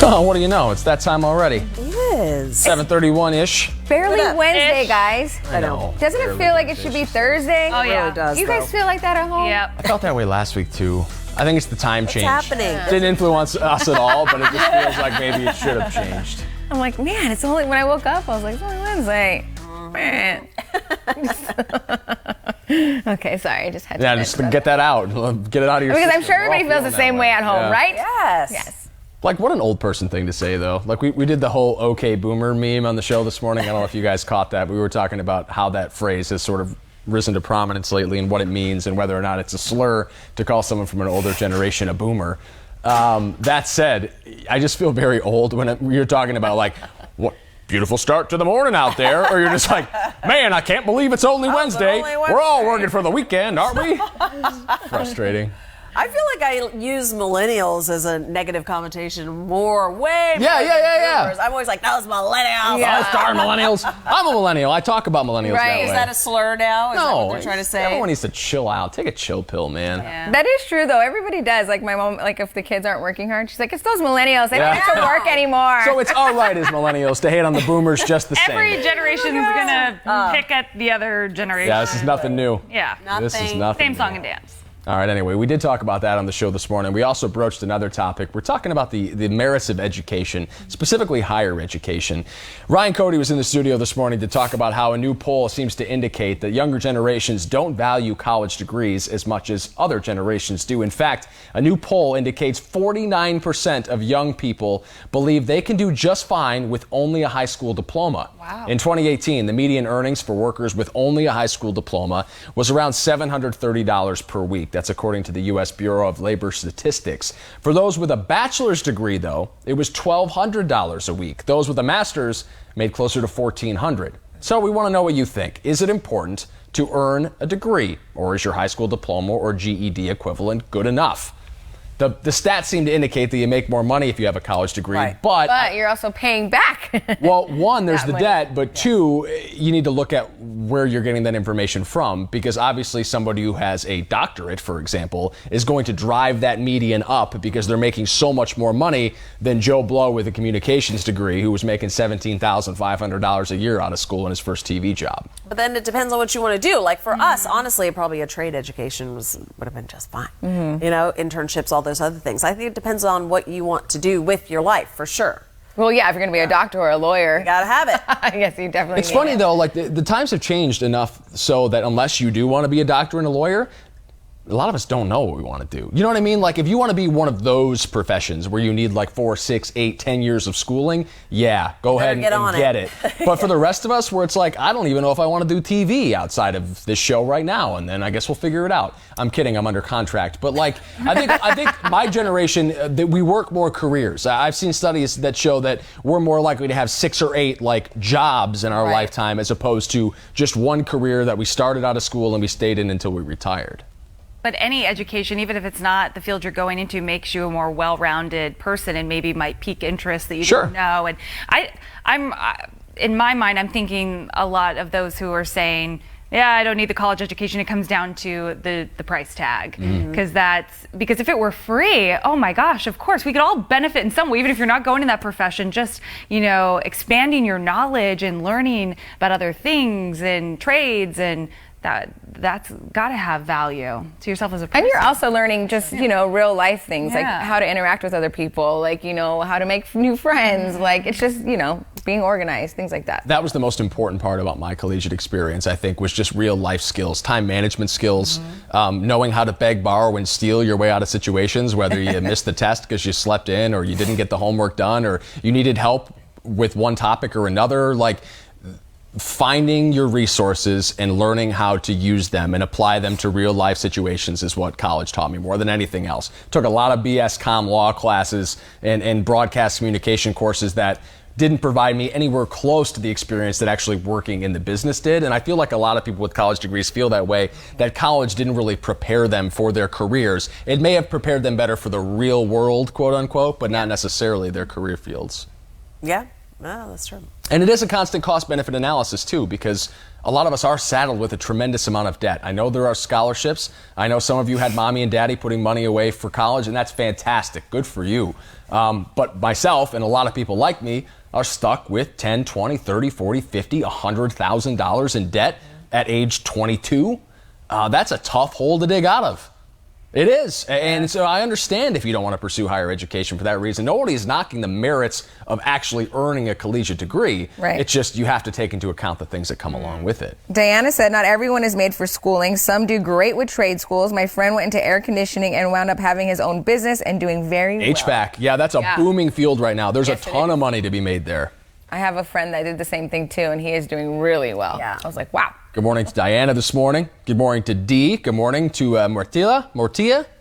Oh, what do you know? It's that time already. It is. 7:31-ish. Barely Wednesday, guys. I know. Doesn't it feel like it should be Thursday? Oh, yeah. It really does, You guys feel like that at home? Yep. I felt that way last week, too. I think it's the time change. What's happening? Didn't influence us at all, but it just feels like maybe it should have changed. I'm like, man, it's only, when I woke up, I was like, it's only Wednesday. Man. Okay, sorry, I just had to. Yeah, just get that out. Get it out of your Because I'm system. sure everybody feels the same way at home, right? Yes. Yes. Like, what an old person thing to say, though. Like, we did the whole "okay boomer" meme on the show this morning. I don't know if you guys caught that, but we were talking about how that phrase has sort of risen to prominence lately and what it means and whether or not it's a slur to call someone from an older generation a boomer. That said, I just feel very old when you're talking about, like, what beautiful start to the morning out there, or you're just like, man, I can't believe it's only Wednesday. We're all working for the weekend, aren't we? Frustrating. I feel like I use millennials as a negative connotation more, way more. Yeah. boomers. I'm always like, those millennials. Yeah. Darn millennials. I'm a millennial. I talk about millennials that way. Is that a slur now? Is that No, what they're trying to say? everyone needs to chill out. Take a chill pill, man. Yeah. That is true, though. Everybody does. Like, my mom, like, if the kids aren't working hard, she's like, it's those millennials. They don't need to work anymore. So it's all right as millennials to hate on the boomers just the same. Every generation's gonna pick at the other generation. Yeah, this is nothing new. Yeah. This is nothing Same song new. and dance. All right, anyway, we did talk about that on the show this morning. We also broached another topic. We're talking about the merits of education, specifically higher education. Ryan Cody was in the studio this morning to talk about how a new poll seems to indicate that younger generations don't value college degrees as much as other generations do. In fact, a new poll indicates 49% of young people believe they can do just fine with only a high school diploma. Wow. In 2018, the median earnings for workers with only a high school diploma was around $730 per week. That's according to the U.S. Bureau of Labor Statistics. For those with a bachelor's degree, though, it was $1,200 a week. Those with a master's made closer to $1,400. So we want to know what you think. Is it important to earn a degree, or is your high school diploma or GED equivalent good enough? The stats seem to indicate that you make more money if you have a college degree, Right. But you're also paying back. well, one, there's That the money. debt, but two, you need to look at where you're getting that information from, because obviously somebody who has a doctorate, for example, is going to drive that median up because they're making so much more money than Joe Blow with a communications degree who was making $17,500 a year out of school in his first TV job. But then it depends on what you want to do. Like for us, honestly, probably a trade education would have been just fine. You know, internships, all those other things. I think it depends on what you want to do with your life, for sure. Well, yeah, if you're going to be a doctor or a lawyer. You gotta have it. I guess you definitely It's need funny, it. though, like the times have changed enough so that unless you do want to be a doctor and a lawyer, a lot of us don't know what we want to do. You know what I mean? Like, if you want to be one of those professions where you need like 4, 6, 8, 10 years of schooling, yeah, go ahead get and on get it. it. But for the rest of us, where it's like, I don't even know if I want to do TV outside of this show right now, and then I guess we'll figure it out. I'm kidding, I'm under contract. But like, I think my generation, that we work more careers. I've seen studies that show that we're more likely to have 6 or 8 like jobs in our lifetime as opposed to just one career that we started out of school and we stayed in until we retired. But any education, even if it's not the field you're going into, makes you a more well-rounded person and maybe might pique interest that you didn't know. And I'm in my mind, I'm thinking a lot of those who are saying, yeah, I don't need the college education. It comes down to the price tag. Because if it were free, oh my gosh, of course, we could all benefit in some way, even if you're not going in that profession, just, you know, expanding your knowledge and learning about other things and trades, and that's got to have value to yourself as a person. And you're also learning just, you know, real life things, like Yeah. how to interact with other people, like, you know, how to make new friends. Like, it's just, you know, being organized, things like that. That was the most important part about my collegiate experience, I think, was just real life skills, time management skills, knowing how to beg, borrow, and steal your way out of situations, whether you missed the test because you slept in, or you didn't get the homework done, or you needed help with one topic or another. Like, finding your resources and learning how to use them and apply them to real life situations is what college taught me more than anything else. Took a lot of BS comm law classes and broadcast communication courses that didn't provide me anywhere close to the experience that actually working in the business did. And I feel like a lot of people with college degrees feel that way, that college didn't really prepare them for their careers. It may have prepared them better for the real world, quote unquote, but not necessarily their career fields. Yeah, well, that's true. And it is a constant cost-benefit analysis, too, because a lot of us are saddled with a tremendous amount of debt. I know there are scholarships. I know some of you had mommy and daddy putting money away for college, and that's fantastic. Good for you. But myself and a lot of people like me are stuck with $10, $20, $30, $40, $50, $100,000 in debt at age 22. That's a tough hole to dig out of. It is. And so I understand if you don't want to pursue higher education for that reason. Nobody is knocking the merits of actually earning a collegiate degree. Right. It's just you have to take into account the things that come along with it. Diana said, not everyone is made for schooling. Some do great with trade schools. My friend went into air conditioning and wound up having his own business and doing very well. HVAC. Yeah, that's a booming field right now. There's Yes, a ton of money to be made there. I have a friend that did the same thing too, and he is doing really well. Yeah. I was like, wow. Good morning to Diana this morning. Good morning to Dee. Good morning to Mortia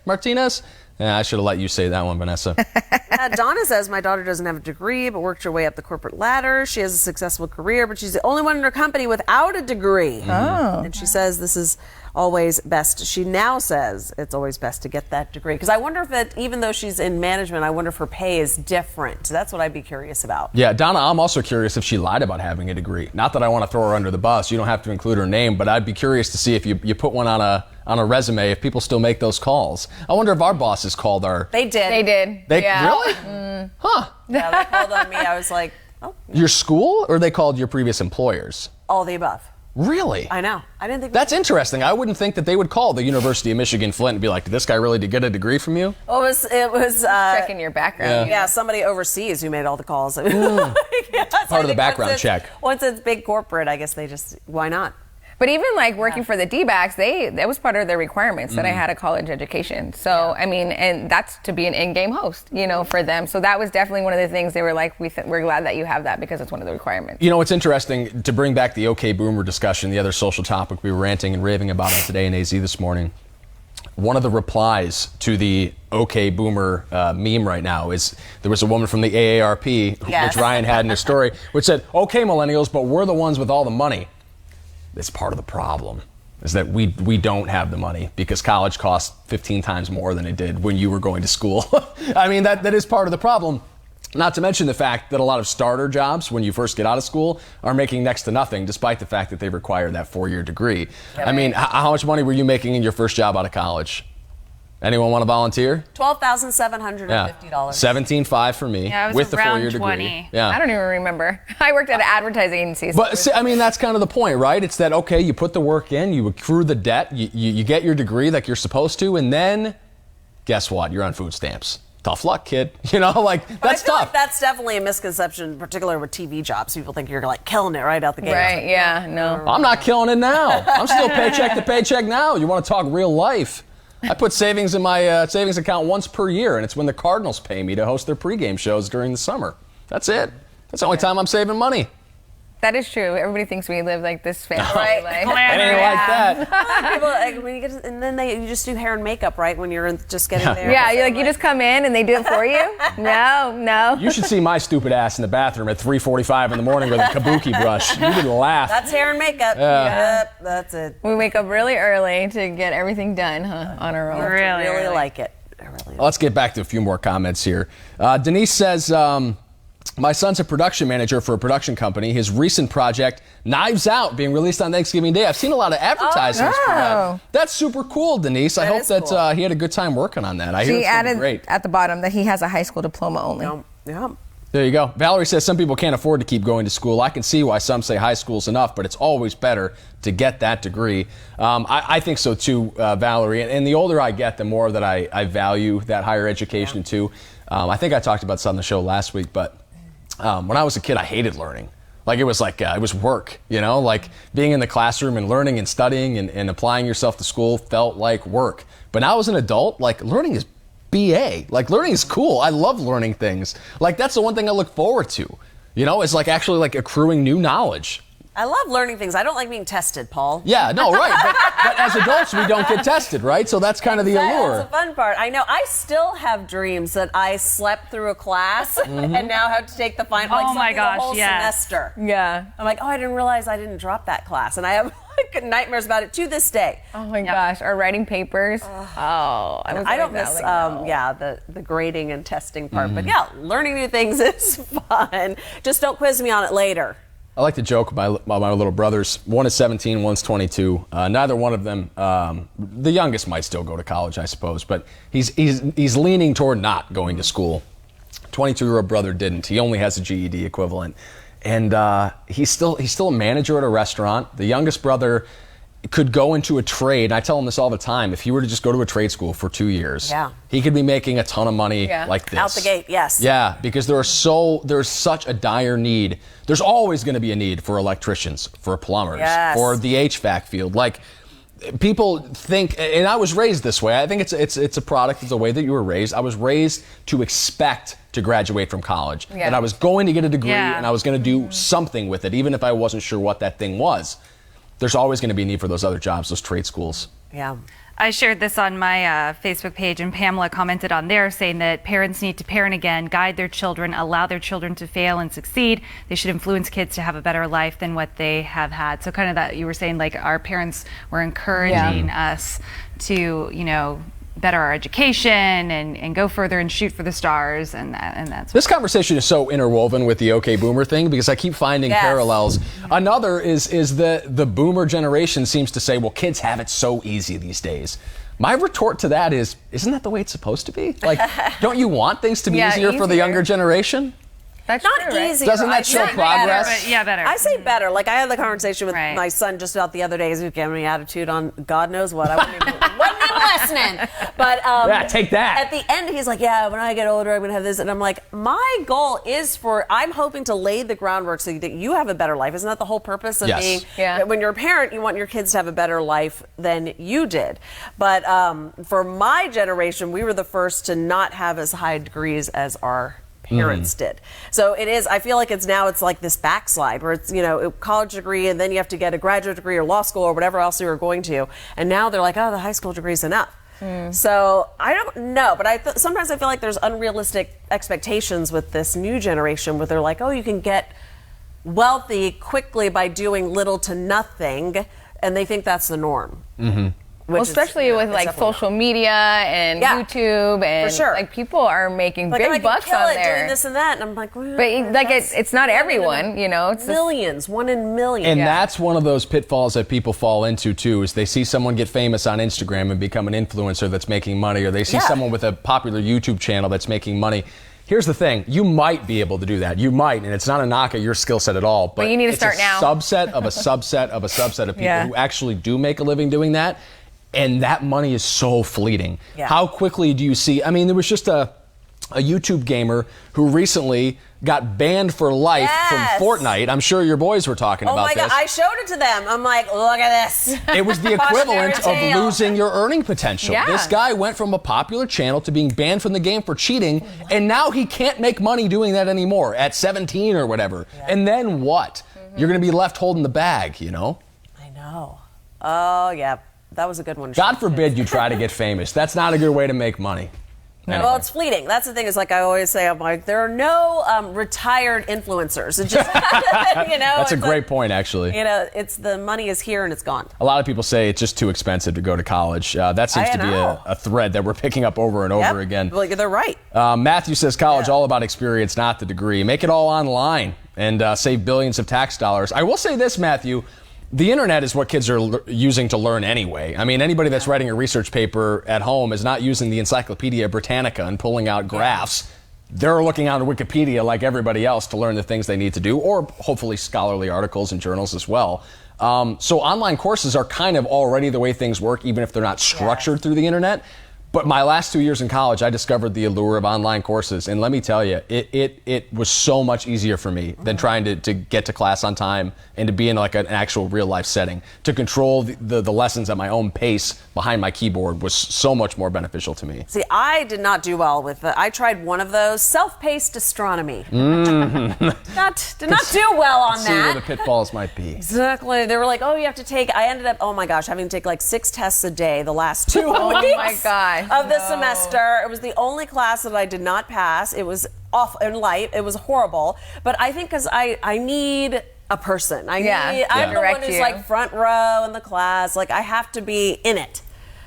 Martinez. I should have let you say that one, Vanessa. Donna says, my daughter doesn't have a degree, but worked her way up the corporate ladder. She has a successful career, but she's the only one in her company without a degree. Oh. And she says this is always best. She now says it's always best to get that degree. Because I wonder if it, even though she's in management, I wonder if her pay is different. That's what I'd be curious about. Yeah, Donna, I'm also curious if she lied about having a degree. Not that I want to throw her under the bus. You don't have to include her name, but I'd be curious to see if you put one on a resume, if people still make those calls. I wonder if our bosses called our... They did. They did. They yeah. Really? Huh. Yeah, they called on me. I was like, oh, Your school, or they called your previous employers? all the above. Really? I know. I didn't think That's interesting. I wouldn't think that they would call the University of Michigan Flint and be like, did this guy really get a degree from you? Well, it was Checking your background. yeah, somebody overseas who made all the calls. Part of the background check. Once it's big corporate, I guess they just, why not? But even like working for the D-backs, that was part of their requirements that I had a college education. So, I mean, and that's to be an in-game host, for them. So that was definitely one of the things they were like, we're glad that you have that because it's one of the requirements. You know, it's interesting to bring back the OK Boomer discussion, the other social topic we were ranting and raving about on Today in AZ this morning. One of the replies to the OK Boomer meme right now is there was a woman from the AARP, Yes. which Ryan had in his story, which said, okay, millennials, but we're the ones with all the money. It's part of the problem, is that we don't have the money because college costs 15 times more than it did when you were going to school. I mean, that is part of the problem. Not to mention the fact that a lot of starter jobs when you first get out of school are making next to nothing, despite the fact that they require that 4-year degree. I mean, how much money were you making in your first job out of college? Anyone want to volunteer? $12,750. $17,500 for me, Yeah, I was with the around 4-year degree. 20. Yeah. I don't even remember. I worked at an advertising agency. But see, I mean, that's kind of the point, right? It's that, okay, you put the work in, you accrue the debt, you get your degree like you're supposed to, and then guess what? You're on food stamps. Tough luck, kid. That's I feel tough. like that's definitely a misconception, particularly with TV jobs. People think you're like killing it right out the gate. Right, yeah, no. I'm not killing it now. I'm still paycheck to paycheck now. You want to talk real life? I put savings in my savings account once per year, and it's when the Cardinals pay me to host their pregame shows during the summer. That's it. That's the only time I'm saving money. That is true. Everybody thinks we live like this fancy Right. life. It ain't like that. People, like, when you get, and then you just do hair and makeup, right? When you're just getting there. Yeah, you just come in and they do it for you? No. You should see my stupid ass in the bathroom at 3:45 in the morning with a kabuki brush. You would laugh. That's hair and makeup. Yep, that's it. We wake up really early to get everything done, on our own. I Really, really really. like it. I really Let's get back to a few more comments here. Denise says, my son's a production manager for a production company. His recent project, Knives Out, being released on Thanksgiving Day. I've seen a lot of advertisements for that. That's super cool, Denise. I hope is that cool. he had a good time working on that. I hear She it's gonna be added great. at the bottom that he has a high school diploma only. Yeah. There you go. Valerie says some people can't afford to keep going to school. I can see why some say high school's enough, but it's always better to get that degree. I think so too, Valerie. And the older I get, the more that I value that higher education too. I think I talked about this on the show last week, but when I was a kid, I hated learning. Like it was work, like being in the classroom and learning and studying and applying yourself to school felt like work. But now as an adult, like learning is BA. Like learning is cool. I love learning things. Like that's the one thing I look forward to, is like actually like accruing new knowledge. I love learning things. I don't like being tested, Paul. Yeah, no, right. But as adults, we don't get tested, right? So that's kind of the allure. That's the fun part. I know. I still have dreams that I slept through a class and now have to take the final. Oh my gosh, the whole semester. Yeah. I'm like, oh, I didn't realize I didn't drop that class, and I have like nightmares about it to this day. Oh my gosh, or writing papers. I don't miss the grading and testing part, but yeah, learning new things is fun. Just don't quiz me on it later. I like to joke about my little brothers. One is 17, one's 22. Neither one of them, the youngest might still go to college, I suppose, but he's leaning toward not going to school. 22-year-old brother didn't. He only has a GED equivalent. And he's still a manager at a restaurant. The youngest brother could go into a trade, and I tell him this all the time, if he were to just go to a trade school for 2 years, he could be making a ton of money like this. Out the gate, yes. Yeah, because there's such a dire need. There's always going to be a need for electricians, for plumbers, for the HVAC field. Like, people think, and I was raised this way. I think it's a product of the way that you were raised. I was raised to expect to graduate from college, and I was going to get a degree, and I was going to do something with it, even if I wasn't sure what that thing was. There's always going to be a need for those other jobs, those trade schools. Yeah. I shared this on my Facebook page, and Pamela commented on there saying that parents need to parent again, guide their children, allow their children to fail and succeed. They should influence kids to have a better life than what they have had. So kind of that you were saying, like, our parents were encouraging us to, better our education and go further and shoot for the stars, and that's this conversation is so interwoven with the OK Boomer thing, because I keep finding parallels. Another is the Boomer generation seems to say, well, kids have it so easy these days. My retort to that is, isn't that the way it's supposed to be? Like, don't you want things to be easier for the younger generation? That's not true, right? easy. Doesn't that show progress? Better. I say better. Like, I had the conversation with my son just about the other day. He was giving me attitude on God knows what. I wasn't even listening. But take that. At the end, he's like, yeah, when I get older, I'm going to have this. And I'm like, my goal is I'm hoping to lay the groundwork so that you have a better life. Isn't that the whole purpose of being? Yeah. When you're a parent, you want your kids to have a better life than you did. But for my generation, we were the first to not have as high degrees as our parents did. So it is, I feel like it's like this backslide where it's, a college degree, and then you have to get a graduate degree or law school or whatever else you were going to. And now they're like, oh, the high school degree is enough. So I don't know, but sometimes I feel like there's unrealistic expectations with this new generation where they're like, oh, you can get wealthy quickly by doing little to nothing, and they think that's the norm. Well, especially with like social media and YouTube, and like people are making big bucks on there doing this and that, and I'm like, well, but like it's not everyone, it's millions, 1 in million. And that's one of those pitfalls that people fall into too, is they see someone get famous on Instagram and become an influencer that's making money, or they see someone with a popular YouTube channel that's making money. Here's the thing, you might be able to do that. You might, and it's not a knock at your skill set at all, but you need to start now. Subset of a subset of a subset of people who actually do make a living doing that. And that money is so fleeting. How quickly do you see? I mean, there was just a YouTube gamer who recently got banned for life from Fortnite. I'm sure your boys were talking about this. Oh my God, I showed it to them. I'm like, look at this. It was the equivalent of losing your earning potential. This guy went from a popular channel to being banned from the game for cheating, and now he can't make money doing that anymore at 17 or whatever. And then what? You're going to be left holding the bag, I know. Oh, yeah. That was a good one. God forbid you try to get famous. That's not a good way to make money. Anyway. Well, it's fleeting. That's the thing. Is like I always say, I'm like, there are no retired influencers. It's just, That's a great point, actually. It's the money is here and it's gone. A lot of people say it's just too expensive to go to college. That seems to be a thread that we're picking up over and over again. Well, they're right. Matthew says college all about experience, not the degree. Make it all online and save billions of tax dollars. I will say this, Matthew. The internet is what kids are using to learn anyway. I mean, anybody that's writing a research paper at home is not using the Encyclopedia Britannica and pulling out graphs. They're looking on Wikipedia like everybody else to learn the things they need to do, or hopefully scholarly articles and journals as well. So online courses are kind of already the way things work, even if they're not structured through the internet. But my last 2 years in college, I discovered the allure of online courses. And let me tell you, it was so much easier for me than trying to get to class on time and to be in like an actual real life setting. To control the lessons at my own pace behind my keyboard was so much more beneficial to me. See, I did not do well with it. I tried one of those, self-paced astronomy. Did not do well on See that. where the pitfalls might be. Exactly. They were like, oh, you have to take, I ended up, oh my gosh, having to take like 6 tests a day the last 2 weeks. Oh my gosh. Of the semester. It was the only class that I did not pass. It was off in light. It was horrible. But I think because I need a person. I'm the one who's like front row in the class. Like I have to be in it.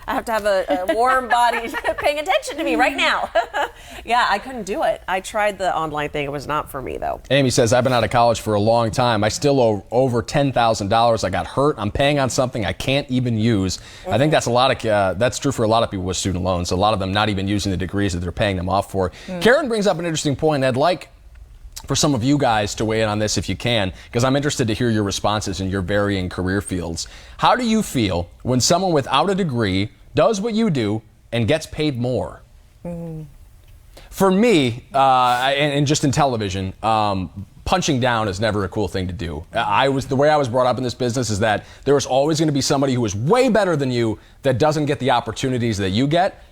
I have to have a warm body paying attention to me right now. Yeah, I couldn't do it. I tried the online thing. It was not for me, though. Amy says, I've been out of college for a long time. I still owe over $10,000. I got hurt. I'm paying on something I can't even use. I think that's that's true for a lot of people with student loans. A lot of them not even using the degrees that they're paying them off for. Karen brings up an interesting point. I'd like for some of you guys to weigh in on this if you can, because I'm interested to hear your responses in your varying career fields. How do you feel when someone without a degree does what you do and gets paid more? For me, and just in television, punching down is never a cool thing to do. The way I was brought up in this business is that there is always going to be somebody who is way better than you that doesn't get the opportunities that you get.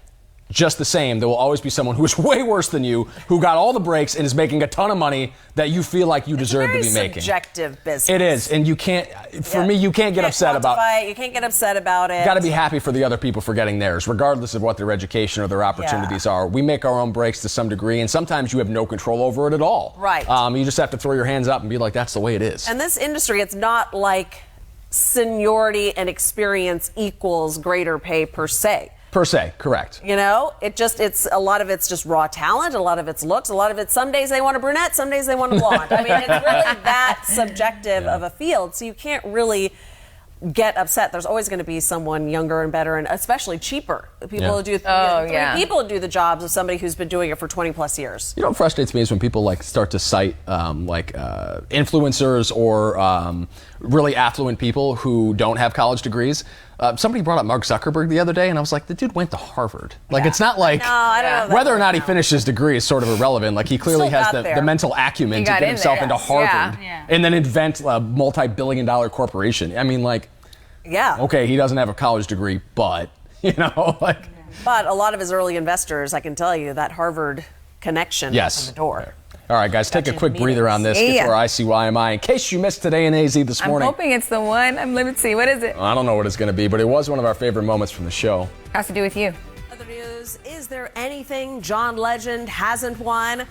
Just the same, there will always be someone who is way worse than you, who got all the breaks and is making a ton of money that you feel like you deserve to be making. It's a subjective business. It is, and you can't. For me, you can't get upset about. You can't get upset about it. You got to be happy for the other people for getting theirs, regardless of what their education or their opportunities are. We make our own breaks to some degree, and sometimes you have no control over it at all. Right. You just have to throw your hands up and be like, "That's the way it is." And this industry, it's not like seniority and experience equals greater pay per se. Per se, correct. You know, it's a lot of it's just raw talent, a lot of it's looks, a lot of it's some days they want a brunette, some days they want a blonde. I mean, it's really that subjective of a field, so you can't really get upset. There's always going to be someone younger and better, and especially cheaper. People who do three people who do the jobs of somebody who's been doing it for 20 plus years. You know what frustrates me is when people like start to cite influencers or really affluent people who don't have college degrees. Somebody brought up Mark Zuckerberg the other day, and I was like, the dude went to Harvard. Like, it's not like whether or not he finished his degree is sort of irrelevant. Like, he clearly has the mental acumen to get himself into Harvard and then invent a multi-billion-dollar corporation. I mean, like, okay, he doesn't have a college degree, but, you know, like. But a lot of his early investors, I can tell you, that Harvard connection on the door. All right, guys, take a quick breather on this. Get to our ICYMI. In case you missed Today in AZ this morning. I'm hoping it's the one. Let's see. What is it? I don't know what it's going to be, but it was one of our favorite moments from the show. Has to do with you. Other news, is there anything John Legend hasn't won?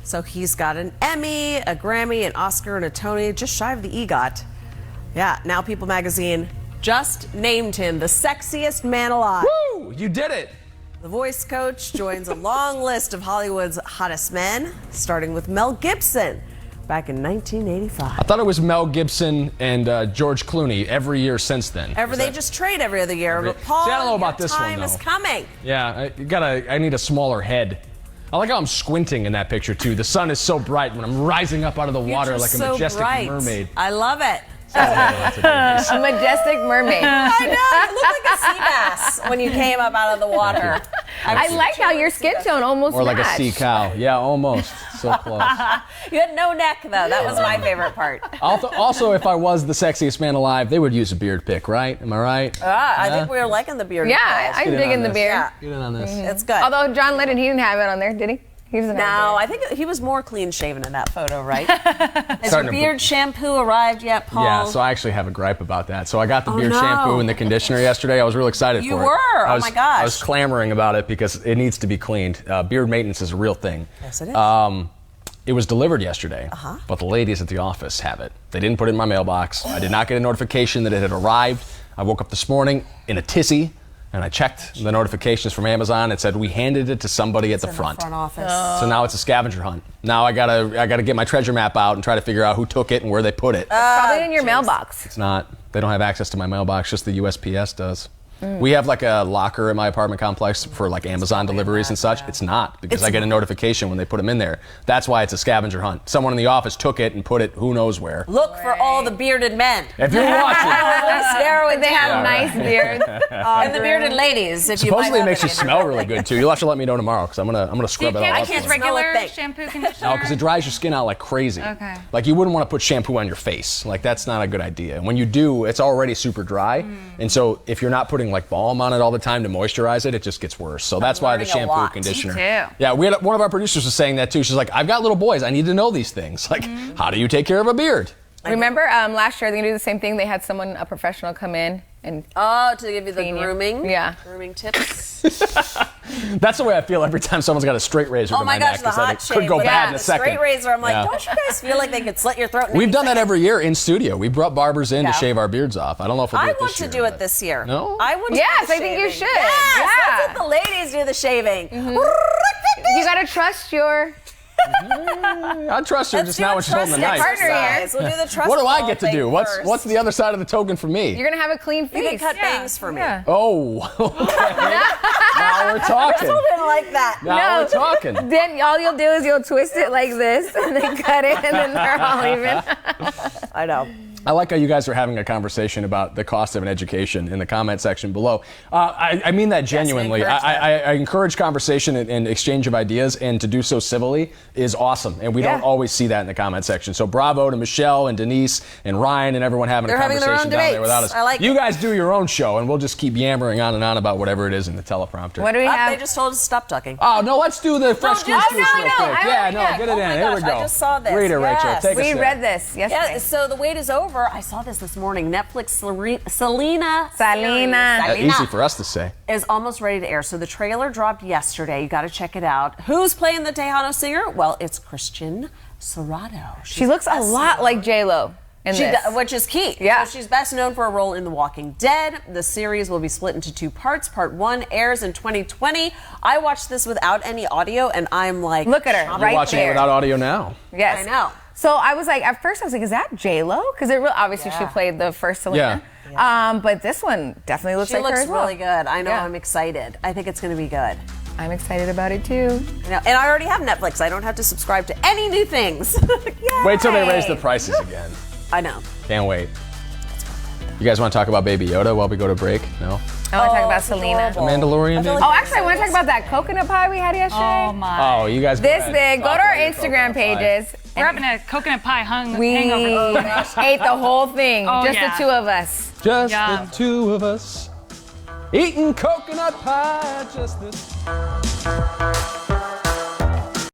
So he's got an Emmy, a Grammy, an Oscar, and a Tony, just shy of the EGOT. Yeah, now People magazine just named him the sexiest man alive. Woo! You did it! The voice coach joins a long list of Hollywood's hottest men, starting with Mel Gibson back in 1985. I thought it was Mel Gibson and George Clooney every year since then. They just trade every other year. But Paul, I don't know about this time one, is coming. Yeah, I need a smaller head. I like how I'm squinting in that picture, too. The sun is so bright when I'm rising up out of the water like a majestic mermaid. I love it. A majestic mermaid. I know. You look like a sea bass when you came up out of the water. I like how your skin tone almost Or like matched. a sea cow. Yeah, almost. So close. You had no neck, though. That was my favorite part. Also, if I was the sexiest man alive, they would use a beard pick, right? Am I right? I think we were liking the beard. Yeah, I'm digging the beard. Yeah. Get in on this. It's good. Although John Legend, he didn't have it on there, did he? No, I think he was more clean shaven in that photo, right? Has your beard shampoo arrived yet, Paul? Yeah, so I actually have a gripe about that. So I got the beard shampoo and the conditioner yesterday. I was real excited for it. You were? Oh my gosh. I was clamoring about it because it needs to be cleaned. Beard maintenance is a real thing. Yes, it is. It was delivered yesterday, but the ladies at the office have it. They didn't put it in my mailbox. I did not get a notification that it had arrived. I woke up this morning in a tizzy. And I checked the notifications from Amazon. It said we handed it to somebody at the front office. So now it's a scavenger hunt. Now I gotta get my treasure map out and try to figure out who took it and where they put it. Probably in your mailbox. It's not. They don't have access to my mailbox. Just the USPS does. We have like a locker in my apartment complex for like Amazon deliveries and such. It's not, because I get a notification when they put them in there. That's why it's a scavenger hunt. Someone in the office took it and put it who knows where. Look for all the bearded men. If you're watching. They have nice beards. And the bearded ladies. If Supposedly you it makes you smell really good too. You'll have to let me know tomorrow, because I'm gonna scrub it all I up. can't for you. regular shampoo conditioner. No, because it dries your skin out like crazy. Okay. Like you wouldn't want to put shampoo on your face. Like that's not a good idea. And when you do, it's already super dry. And so if you're not putting like balm on it all the time to moisturize it, it just gets worse. So that's why the shampoo conditioner. Me too. Yeah, we had one of our producers was saying that too. She's like, I've got little boys. I need to know these things. Like, how do you take care of a beard? Remember last year they do the same thing. They had someone, a professional, come in and to give you the grooming. Yeah. Grooming tips. That's the way I feel every time someone's got a straight razor to my neck. Oh my gosh, the hot It shave. could go bad in a second. Straight razor. I'm like, Yeah. don't you guys feel like they could slit your throat? We've done that every year in studio. We brought barbers in to shave our beards off. I don't know if we'll do I it want this to year, do it but- this year. No? I want to Yes, do the I think you shaving. should. Yes, Yeah. let's let the ladies do the shaving. you gotta trust your I trust her Let's just do now a when she's holding the trust knife. Partner here. exercise. We'll do the trust What do I fall get to thing do? first. What's the other side of the token for me? You're gonna have a clean face. You can cut bangs for me. Yeah. Oh, okay. Now we're talking. I didn't like that. Now we're talking. Then all you'll do is you'll twist it like this and then cut it and then they're all even. I know. I like how you guys are having a conversation about the cost of an education in the comment section below. I mean that genuinely. I encourage conversation and exchange of ideas, and to do so civilly is awesome. And we don't always see that in the comment section. So bravo to Michelle and Denise and Ryan and everyone having They're a having their conversation own down there debates. without us. I like you it. guys do your own show, and we'll just keep yammering on and on about whatever it is in the teleprompter. What do we have? They just told us to stop talking. Oh, no, let's do the fresh squeeze juice real quick. Yeah, no, get it in. my Here we gosh, go. I just saw this. Read it, Rachel. Yes. Take a We sip. read this yesterday. Yeah, so the wait is over. I saw this morning. Netflix Selena Easy for us to say. is almost ready to air. So the trailer dropped yesterday. You got to check it out. Who's playing the Tejano singer? Well, it's Christian Serrato. She looks a lot like J-Lo in this. Which is key. Yeah. So she's best known for a role in The Walking Dead. The series will be split into 2 parts. Part 1 airs in 2020. I watched this without any audio, and I'm like, Look at her, You're right watching there. it without audio now. Yes. I know. So I was like, at first I was like, is that J-Lo? Because obviously she played the first Selena. But this one definitely looks She like her looks as well. really good. I know. Yeah. I'm excited. I think it's going to be good. I'm excited about it too. I know. And I already have Netflix. I don't have to subscribe to any new things. Yay. Wait till they raise the prices again. I know. Can't wait. You guys want to talk about Baby Yoda while we go to break? No? I want to talk about Selena. The Mandalorian baby? Oh, actually, I want to talk about that coconut pie we had yesterday. Oh my. Oh, you guys. This big. Go to our Instagram pages. We're having a coconut pie We hangover. ate the whole thing. Oh, just yeah. the 2 of us. Just Yum. the 2 of us eating coconut pie. Just this.